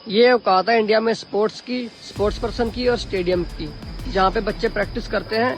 ये औकात है इंडिया में स्पोर्ट्स की, स्पोर्ट्स पर्सन की और स्टेडियम की, जहाँ पे बच्चे प्रैक्टिस करते हैं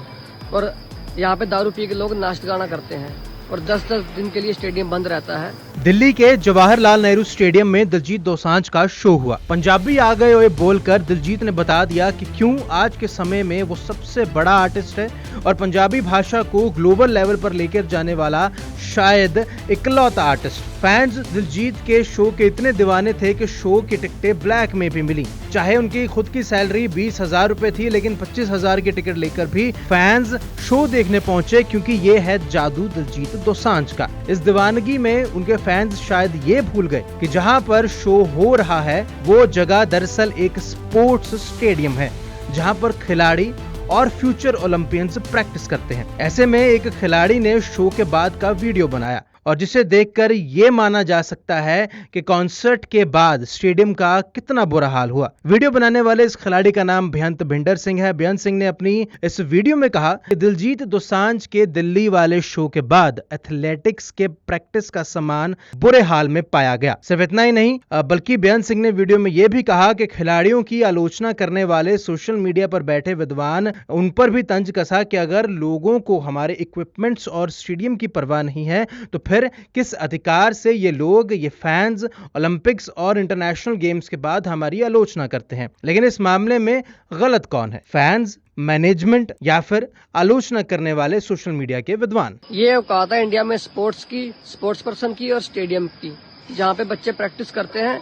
और यहाँ पे दारू पी के लोग नाच गाना करते हैं और 10-10 दिन के लिए स्टेडियम बंद रहता है। दिल्ली के जवाहरलाल नेहरू स्टेडियम में दिलजीत दोसांझ का शो हुआ। पंजाबी आ गए ओए बोलकर दिलजीत ने बता दिया कि क्यों आज के समय में वो सबसे बड़ा आर्टिस्ट है और पंजाबी भाषा को ग्लोबल लेवल पर लेकर जाने वाला शायद इकलौता आर्टिस्ट। फैंस दिलजीत के शो के इतने दीवाने थे कि शो की टिकटें ब्लैक में भी मिली। चाहे उनकी खुद की सैलरी 20,000 रुपए थी, लेकिन 25,000 की टिकट लेकर भी फैंस शो देखने पहुंचे, क्योंकि ये है जादू दिलजीत दोसांझ का। इस दीवानगी में उनके फैंस शायद ये भूल गए कि जहां पर शो हो रहा है वो जगह दरअसल एक स्पोर्ट्स स्टेडियम है, जहां पर खिलाड़ी और फ्यूचर ओलंपियंस प्रैक्टिस करते हैं। ऐसे में एक खिलाड़ी ने शो के बाद का वीडियो बनाया और जिसे देखकर ये माना जा सकता है कि कॉन्सर्ट के बाद स्टेडियम का कितना बुरा हाल हुआ। वीडियो बनाने वाले इस खिलाड़ी का नाम बेअंत भिंडर सिंह है। बेअंत सिंह ने अपनी इस वीडियो में कहा कि दिलजीत दोसांझ के दिल्ली वाले शो के बाद एथलेटिक्स के प्रैक्टिस का सामान बुरे हाल में पाया गया। सिर्फ इतना ही नहीं, बल्कि बेअंत सिंह ने वीडियो में यह भी कहा कि खिलाड़ियों की आलोचना करने वाले सोशल मीडिया पर बैठे विद्वान उन पर भी तंज कसा कि अगर लोगों को हमारे इक्विपमेंट्स और स्टेडियम की परवाह नहीं है तो फिर किस अधिकार से ये लोग, ये फैंस ओलंपिक्स और इंटरनेशनल गेम्स के बाद हमारी आलोचना करते हैं। लेकिन इस मामले में गलत कौन है, फैंस, मैनेजमेंट या फिर आलोचना करने वाले सोशल मीडिया के विद्वान? ये औकात है इंडिया में स्पोर्ट्स की, स्पोर्ट्स पर्सन की और स्टेडियम की, जहाँ पे बच्चे प्रैक्टिस करते हैं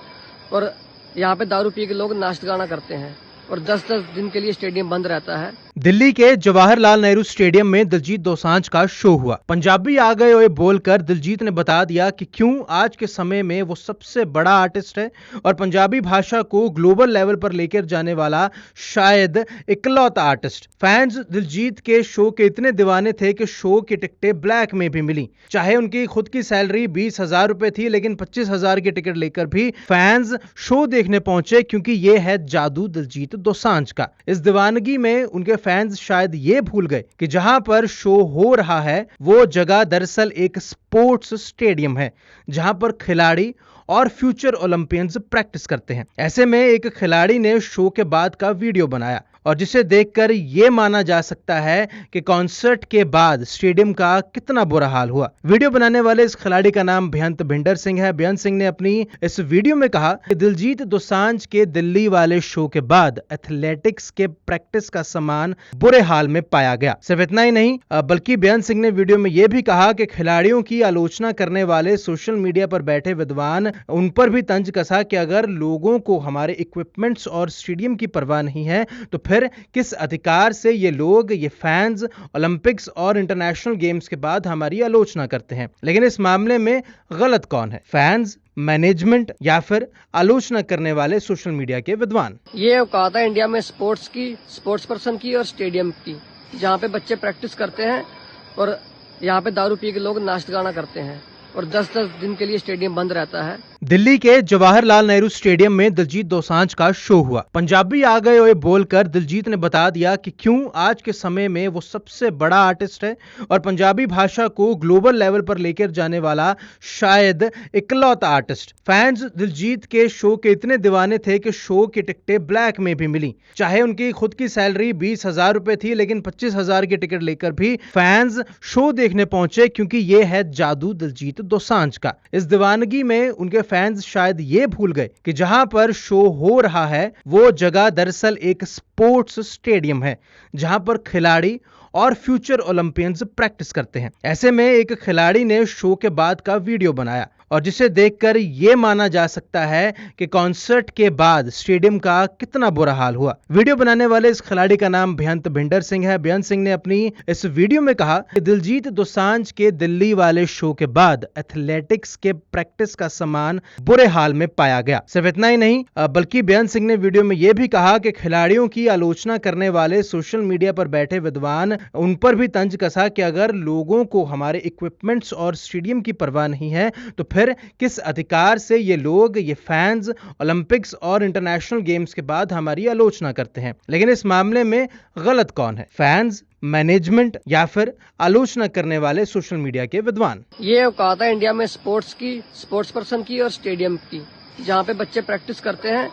और यहाँ पे दारू पी के लोग नाच गाना करते हैं और 10-10 दिन के लिए स्टेडियम बंद रहता है। दिल्ली के जवाहरलाल नेहरू स्टेडियम में दिलजीत दोसांझ का शो हुआ। पंजाबी आ गए ओए बोलकर दिलजीत ने बता दिया कि क्यों आज के समय में वो सबसे बड़ा आर्टिस्ट है और पंजाबी भाषा को ग्लोबल लेवल पर लेकर जाने वाला शायद इकलौता आर्टिस्ट। फैंस दिलजीत के शो के इतने दीवाने थे कि शो की टिकटें ब्लैक में भी मिली। चाहे उनकी खुद की सैलरी 20,000 रुपए थी, लेकिन 25,000 की टिकट लेकर भी फैंस शो देखने पहुंचे, क्योंकि ये है जादू दिलजीत दोसांझ का। इस दीवानगी में उनके फैंस शायद ये भूल गए कि जहां पर शो हो रहा है वो जगह दरअसल एक स्पोर्ट्स स्टेडियम है, जहां पर खिलाड़ी और फ्यूचर ओलंपियंस प्रैक्टिस करते हैं। ऐसे में एक खिलाड़ी ने शो के बाद का वीडियो बनाया और जिसे देखकर ये माना जा सकता है कि कॉन्सर्ट के बाद स्टेडियम का कितना बुरा हाल हुआ। वीडियो बनाने वाले इस खिलाड़ी का नाम बेअंत भिंडर सिंह है। बेअंत सिंह ने अपनी इस वीडियो में कहा कि दिलजीत दोसांझ के दिल्ली वाले शो के बाद एथलेटिक्स के प्रैक्टिस का सामान बुरे हाल में पाया गया। सिर्फ इतना ही नहीं, बल्कि बेअंत सिंह ने वीडियो में यह भी कहा कि खिलाड़ियों की आलोचना करने वाले सोशल मीडिया पर बैठे विद्वान उन पर भी तंज कसा कि अगर लोगों को हमारे इक्विपमेंट्स और स्टेडियम की परवाह नहीं है तो फिर किस अधिकार से ये लोग, ये फैंस ओलंपिक्स और इंटरनेशनल गेम्स के बाद हमारी आलोचना करते हैं। लेकिन इस मामले में गलत कौन है, फैंस, मैनेजमेंट या फिर आलोचना करने वाले सोशल मीडिया के विद्वान? ये औकात है इंडिया में स्पोर्ट्स की, स्पोर्ट्स पर्सन की और स्टेडियम की, जहाँ पे बच्चे प्रैक्टिस करते हैं और यहाँ पे दारू पी के लोग नाच गाना करते हैं और 10-10 दिन के लिए स्टेडियम बंद रहता है। दिल्ली के जवाहरलाल नेहरू स्टेडियम में दिलजीत दोसांझ का शो हुआ। पंजाबी आ गए ओए बोलकर दिलजीत ने बता दिया कि क्यों आज के समय में वो सबसे बड़ा आर्टिस्ट है और पंजाबी भाषा को ग्लोबल लेवल पर लेकर जाने वाला शायद इकलौता आर्टिस्ट। फैंस दिलजीत के शो के इतने दीवाने थे कि शो की टिकटें ब्लैक में भी मिली। चाहे उनकी खुद की सैलरी 20,000 रुपए थी, लेकिन 25,000 की टिकट लेकर भी फैंस शो देखने पहुंचे, क्योंकि ये है जादू दिलजीत दोसांझ का। इस दीवानगी में उनके फैंस शायद ये भूल गए कि जहां पर शो हो रहा है वो जगह दरअसल एक स्पोर्ट्स स्टेडियम है, जहां पर खिलाड़ी और फ्यूचर ओलंपियंस प्रैक्टिस करते हैं। ऐसे में एक खिलाड़ी ने शो के बाद का वीडियो बनाया और जिसे देखकर ये माना जा सकता है कि कॉन्सर्ट के बाद स्टेडियम का कितना बुरा हाल हुआ। वीडियो बनाने वाले इस खिलाड़ी का नाम बेअंत भिंडर सिंह है। बेअंत सिंह ने अपनी इस वीडियो में कहा कि दिलजीत दोसांझ के दिल्ली वाले शो के बाद एथलेटिक्स के प्रैक्टिस का सामान बुरे हाल में पाया गया। सिर्फ इतना ही नहीं, बल्कि बेअंत सिंह ने वीडियो में यह भी कहा कि खिलाड़ियों की आलोचना करने वाले सोशल मीडिया पर बैठे विद्वान उन पर भी तंज कसा कि अगर लोगों को हमारे इक्विपमेंट्स और स्टेडियम की परवाह नहीं है तो फिर किस अधिकार से ये लोग, ये फैंस ओलंपिक्स और इंटरनेशनल गेम्स के बाद हमारी आलोचना करते हैं। लेकिन इस मामले में गलत कौन है, फैंस, मैनेजमेंट या फिर आलोचना करने वाले सोशल मीडिया के विद्वान? ये औकात है इंडिया में स्पोर्ट्स की, स्पोर्ट्स पर्सन की और स्टेडियम की, जहाँ पे बच्चे प्रैक्टिस करते हैं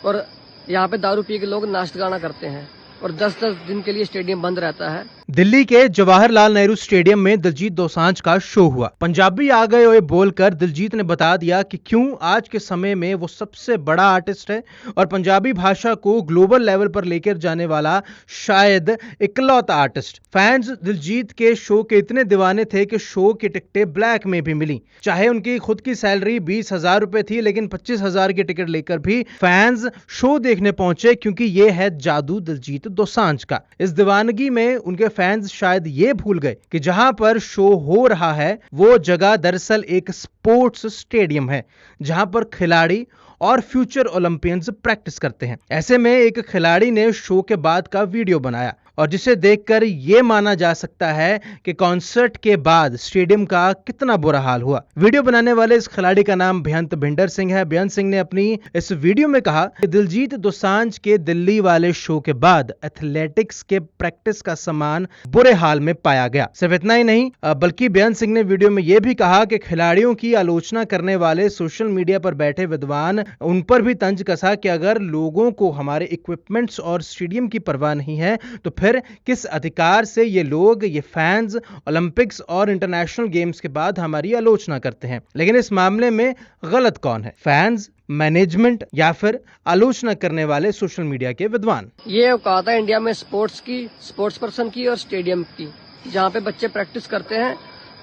और यहाँ पे दारू पी के लोग नाच गाना करते हैं और 10-10 दिन के लिए स्टेडियम बंद रहता है। दिल्ली के जवाहरलाल नेहरू स्टेडियम में दिलजीत दोसांझ का शो हुआ। पंजाबी आ गए ओए बोलकर दिलजीत ने बता दिया कि क्यों आज के समय में वो सबसे बड़ा आर्टिस्ट है और पंजाबी भाषा को ग्लोबल लेवल पर लेकर जाने वाला शायद इकलौता आर्टिस्ट। फैंस दिलजीत के शो के इतने दीवाने थे कि शो की टिकटें ब्लैक में भी मिली। चाहे उनकी खुद की सैलरी 20,000 रुपए थी, लेकिन 25,000 की टिकट लेकर भी फैंस शो देखने पहुंचे, क्योंकि ये है जादू दिलजीत दोसांझ का। इस दीवानगी में उनके फैंस शायद ये भूल गए कि जहां पर शो हो रहा है वो जगह दरअसल एक स्पोर्ट्स स्टेडियम है, जहां पर खिलाड़ी और फ्यूचर ओलंपियंस प्रैक्टिस करते हैं। ऐसे में एक खिलाड़ी ने शो के बाद का वीडियो बनाया और जिसे देखकर यह माना जा सकता है कि कॉन्सर्ट के बाद स्टेडियम का कितना बुरा हाल हुआ। वीडियो बनाने वाले इस खिलाड़ी का नाम बेअंत भिंडर सिंह है। बेअंत सिंह ने अपनी इस वीडियो में कहा कि दिलजीत दोसांझ के दिल्ली वाले शो के बाद एथलेटिक्स के प्रैक्टिस का सामान बुरे हाल में पाया गया। सिर्फ इतना ही नहीं, बल्कि बेअंत सिंह ने वीडियो में यह भी कहा कि खिलाड़ियों की आलोचना करने वाले सोशल मीडिया पर बैठे विद्वान उन पर भी तंज कसा कि अगर लोगों को हमारे इक्विपमेंट्स और स्टेडियम की परवाह नहीं है तो फिर किस अधिकार से ये लोग, ये फैंस ओलंपिक्स और इंटरनेशनल गेम्स के बाद हमारी आलोचना करते हैं। लेकिन इस मामले में गलत कौन है, फैंस, मैनेजमेंट या फिर आलोचना करने वाले सोशल मीडिया के विद्वान? ये औकात है इंडिया में स्पोर्ट्स की, स्पोर्ट्स पर्सन की और स्टेडियम की, जहाँ पे बच्चे प्रैक्टिस करते हैं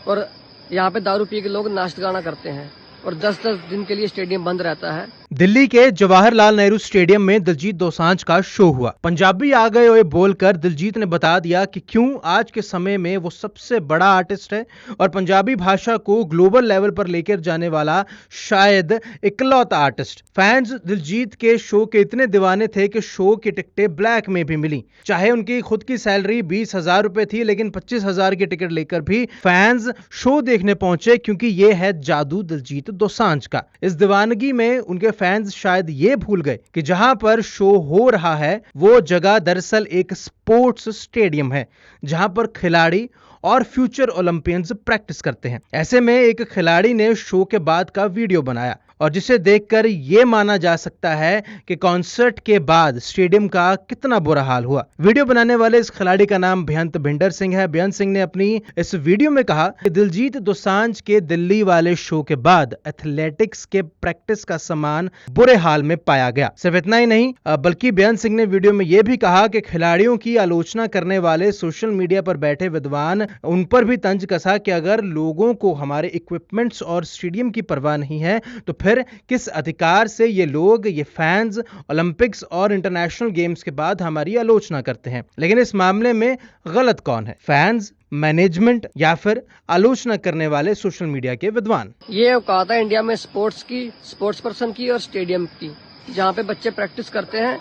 और यहाँ पे दारू पी के लोग नाच गाना करते हैं और 10-10 दिन के लिए स्टेडियम बंद रहता है। दिल्ली के जवाहरलाल नेहरू स्टेडियम में दिलजीत दोसांझ का शो हुआ। पंजाबी आ गए ओए बोलकर दिलजीत ने बता दिया कि क्यों आज के समय में वो सबसे बड़ा आर्टिस्ट है और पंजाबी भाषा को ग्लोबल लेवल पर लेकर जाने वाला शायद इकलौता आर्टिस्ट। फैंस दिलजीत के शो के इतने दीवाने थे कि शो की टिकटें ब्लैक में भी मिली। चाहे उनकी खुद की सैलरी 20,000 रुपए थी, लेकिन 25,000 की टिकट लेकर भी फैंस शो देखने पहुंचे, क्योंकि ये है जादू दिलजीत दोसांझ का। इस दीवानगी में उनके फैंस शायद ये भूल गए कि जहां पर शो हो रहा है वो जगह दरअसल एक स्पोर्ट्स स्टेडियम है, जहां पर खिलाड़ी और फ्यूचर ओलंपियंस प्रैक्टिस करते हैं। ऐसे में एक खिलाड़ी ने शो के बाद का वीडियो बनाया और जिसे देखकर यह माना जा सकता है कि कॉन्सर्ट के बाद स्टेडियम का कितना बुरा हाल हुआ। वीडियो बनाने वाले इस खिलाड़ी का नाम बेअंत भिंडर सिंह है। बेअंत सिंह ने अपनी इस वीडियो में कहा कि दिलजीत दोसांझ के दिल्ली वाले शो के बाद एथलेटिक्स के प्रैक्टिस का सामान बुरे हाल में पाया गया। सिर्फ इतना ही नहीं, बल्कि बेअंत सिंह ने वीडियो में यह भी कहा कि खिलाड़ियों की आलोचना करने वाले सोशल मीडिया पर बैठे विद्वान उन पर भी तंज कसा कि अगर लोगों को हमारे इक्विपमेंट्स और स्टेडियम की परवाह नहीं है तो फिर किस अधिकार से ये लोग, ये फैंस ओलंपिक्स और इंटरनेशनल गेम्स के बाद हमारी आलोचना करते हैं। लेकिन इस मामले में गलत कौन है, फैंस, मैनेजमेंट या फिर आलोचना करने वाले सोशल मीडिया के विद्वान? ये औकात है इंडिया में स्पोर्ट्स की, स्पोर्ट्स पर्सन की और स्टेडियम की, जहाँ पे बच्चे प्रैक्टिस करते हैं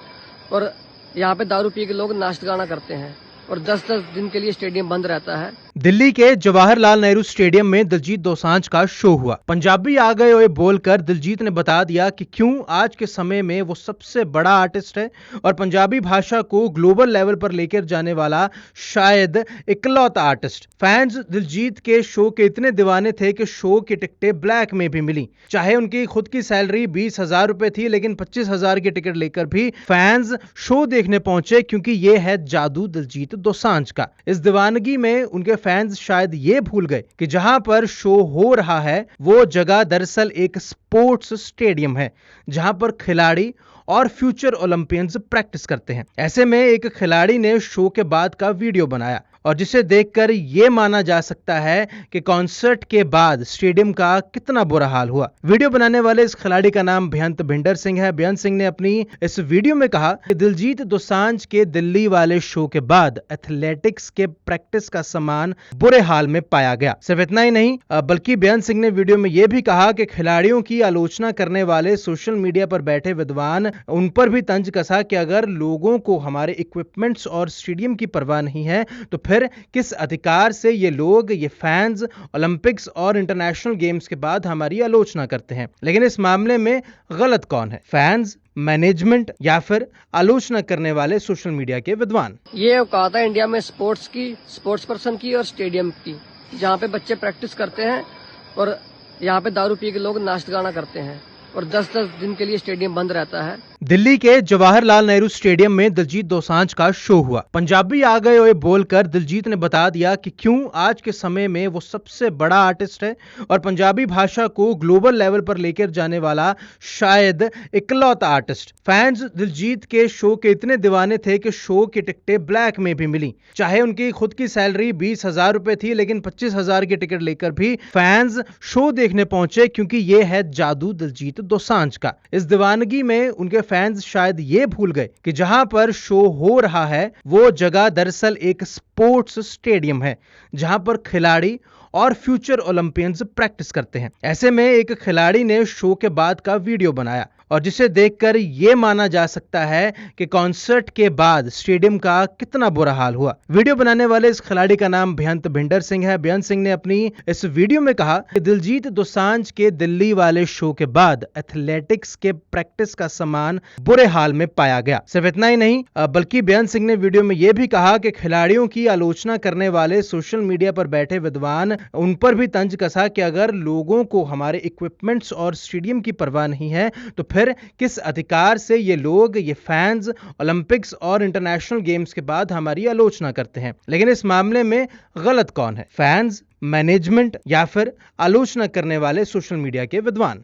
और यहाँ पे दारू पी के लोग नाच गाना करते हैं और 10-10 दिन के लिए स्टेडियम बंद रहता है। दिल्ली के जवाहरलाल नेहरू स्टेडियम में दिलजीत दोसांझ का शो हुआ। पंजाबी आ गए ओए बोलकर दिलजीत ने बता दिया कि क्यों आज के समय में वो सबसे बड़ा आर्टिस्ट है और पंजाबी भाषा को ग्लोबल लेवल पर लेकर जाने वाला शायद इकलौता आर्टिस्ट। फैंस दिलजीत के शो के इतने दीवाने थे कि शो की टिकटें ब्लैक में भी मिली। चाहे उनकी खुद की सैलरी 20,000 रुपए थी, लेकिन 25,000 की टिकट लेकर भी फैंस शो देखने पहुंचे, क्योंकि ये है जादू दिलजीत दोसांझ का। इस दीवानगी में उनके फैंस शायद ये भूल गए कि जहां पर शो हो रहा है वो जगह दरअसल एक स्पोर्ट्स स्टेडियम है, जहां पर खिलाड़ी और फ्यूचर ओलंपियंस प्रैक्टिस करते हैं। ऐसे में एक खिलाड़ी ने शो के बाद का वीडियो बनाया और जिसे देखकर यह माना जा सकता है कि कॉन्सर्ट के बाद स्टेडियम का कितना बुरा हाल हुआ। वीडियो बनाने वाले इस खिलाड़ी का नाम बेअंत भिंडर सिंह है। बेअंत सिंह ने अपनी इस वीडियो में कहा कि दिलजीत दोसांझ के दिल्ली वाले शो के बाद एथलेटिक्स के प्रैक्टिस का सामान बुरे हाल में पाया गया। सिर्फ इतना ही नहीं, बल्कि बेअंत सिंह ने वीडियो में यह भी कहा कि खिलाड़ियों की आलोचना करने वाले सोशल मीडिया पर बैठे विद्वान उन पर भी तंज कसा कि अगर लोगों को हमारे इक्विपमेंट्स और स्टेडियम की परवाह नहीं है तो फिर किस अधिकार से ये लोग, ये फैंस ओलंपिक्स और इंटरनेशनल गेम्स के बाद हमारी आलोचना करते हैं। लेकिन इस मामले में गलत कौन है, फैंस, मैनेजमेंट या फिर आलोचना करने वाले सोशल मीडिया के विद्वान? ये औकात है इंडिया में स्पोर्ट्स की, स्पोर्ट्स पर्सन की और स्टेडियम की, जहाँ पे बच्चे प्रैक्टिस करते हैं और यहाँ पे दारू पी के लोग नाच गाना करते हैं और 10-10 दिन के लिए स्टेडियम बंद रहता है। दिल्ली के जवाहरलाल नेहरू स्टेडियम में दिलजीत दोसांझ का शो हुआ। पंजाबी आ गए ओए बोलकर दिलजीत ने बता दिया कि क्यों आज के समय में वो सबसे बड़ा आर्टिस्ट है और पंजाबी भाषा को ग्लोबल लेवल पर लेकर जाने वाला शायद इकलौता आर्टिस्ट। फैंस दिलजीत के शो के इतने दीवाने थे कि शो की टिकटें ब्लैक में भी मिली। चाहे उनकी खुद की सैलरी 20,000 रुपए थी, लेकिन 25,000 की टिकट लेकर भी फैंस शो देखने पहुंचे, क्योंकि ये है जादू दिलजीत दोसांझ का। इस दीवानगी में उनके फैंस शायद ये भूल गए कि जहां पर शो हो रहा है वो जगह दरअसल एक स्पोर्ट्स स्टेडियम है, जहां पर खिलाड़ी और फ्यूचर ओलंपियंस प्रैक्टिस करते हैं। ऐसे में एक खिलाड़ी ने शो के बाद का वीडियो बनाया और जिसे देखकर यह माना जा सकता है कि कॉन्सर्ट के बाद स्टेडियम का कितना बुरा हाल हुआ। वीडियो बनाने वाले इस खिलाड़ी का नाम बेअंत भिंडर सिंह है। बेअंत सिंह ने अपनी इस वीडियो में कहा कि दिलजीत दोसांझ के दिल्ली वाले शो के बाद एथलेटिक्स के प्रैक्टिस का सामान बुरे हाल में पाया गया। सिर्फ इतना ही नहीं, बल्कि बेअंत सिंह ने वीडियो में यह भी कहा कि खिलाड़ियों की आलोचना करने वाले सोशल मीडिया पर बैठे विद्वान उन पर भी तंज कसा कि अगर लोगों को हमारे इक्विपमेंट्स और स्टेडियम की परवाह नहीं है तो फिर किस अधिकार से ये लोग, ये फैंस ओलंपिक्स और इंटरनेशनल गेम्स के बाद हमारी आलोचना करते हैं। लेकिन इस मामले में गलत कौन है, फैंस, मैनेजमेंट या फिर आलोचना करने वाले सोशल मीडिया के विद्वान?